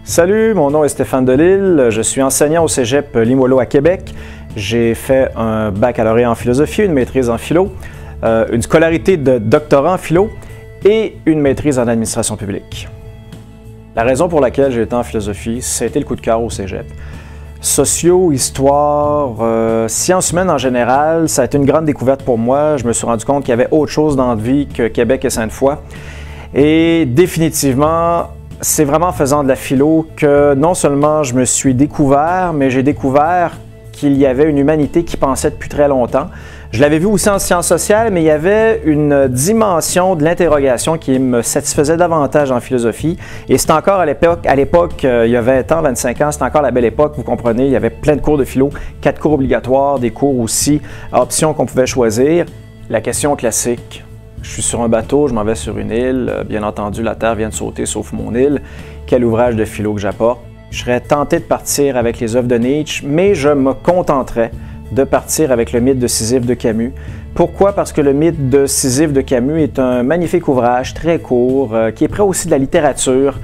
Salut, mon nom est Stéphane Delisle, je suis enseignant au Cégep Limoilou à Québec. J'ai fait un baccalauréat en philosophie, une maîtrise en philo, une scolarité de doctorat en philo et une maîtrise en administration publique. La raison pour laquelle j'ai été en philosophie, c'était le coup de cœur au Cégep. Socio, histoire, sciences humaines en général, ça a été une grande découverte pour moi. Je me suis rendu compte qu'il y avait autre chose dans la vie que Québec et Sainte-Foy. Et définitivement, c'est vraiment en faisant de la philo que non seulement je me suis découvert, mais j'ai découvert qu'il y avait une humanité qui pensait depuis très longtemps. Je l'avais vu aussi en sciences sociales, mais il y avait une dimension de l'interrogation qui me satisfaisait davantage en philosophie. Et c'est encore à l'époque, il y a 20 ans, 25 ans, c'était encore la belle époque, vous comprenez, il y avait plein de cours de philo, 4 cours obligatoires, des cours aussi à options qu'on pouvait choisir. La question classique. Je suis sur un bateau, je m'en vais sur une île. Bien entendu, la Terre vient de sauter, sauf mon île. Quel ouvrage de philo que j'apporte? Je serais tenté de partir avec les œuvres de Nietzsche, mais je me contenterais de partir avec le mythe de Sisyphe de Camus. Pourquoi? Parce que le mythe de Sisyphe de Camus est un magnifique ouvrage, très court, qui est près aussi de la littérature,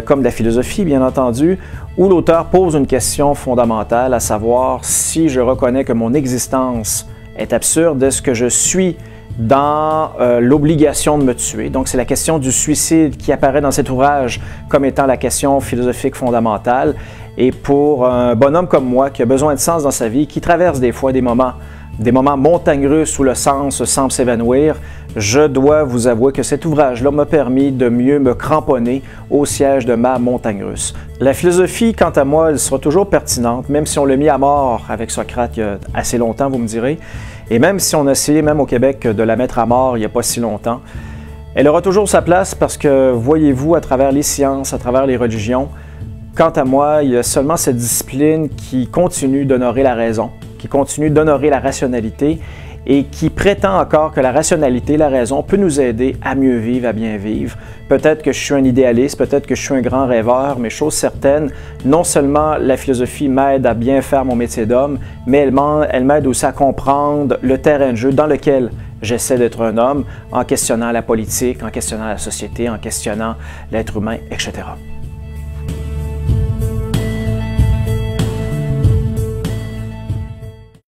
comme de la philosophie, bien entendu, où l'auteur pose une question fondamentale, à savoir si je reconnais que mon existence est absurde, est-ce que je suis dans l'obligation de me tuer. Donc, c'est la question du suicide qui apparaît dans cet ouvrage comme étant la question philosophique fondamentale. Et pour un bonhomme comme moi qui a besoin de sens dans sa vie, qui traverse des fois des moments montagnes russes où le sens semble s'évanouir, je dois vous avouer que cet ouvrage-là m'a permis de mieux me cramponner au siège de ma montagne russe. La philosophie, quant à moi, elle sera toujours pertinente, même si on l'a mis à mort avec Socrate il y a assez longtemps, vous me direz. Et même si on a essayé, même au Québec, de la mettre à mort il n'y a pas si longtemps, elle aura toujours sa place parce que, voyez-vous, à travers les sciences, à travers les religions, quant à moi, il y a seulement cette discipline qui continue d'honorer la raison, qui continue d'honorer la rationalité et qui prétend encore que la rationalité, la raison, peut nous aider à mieux vivre, à bien vivre. Peut-être que je suis un idéaliste, peut-être que je suis un grand rêveur, mais chose certaine, non seulement la philosophie m'aide à bien faire mon métier d'homme, mais elle m'aide aussi à comprendre le terrain de jeu dans lequel j'essaie d'être un homme en questionnant la politique, en questionnant la société, en questionnant l'être humain, etc.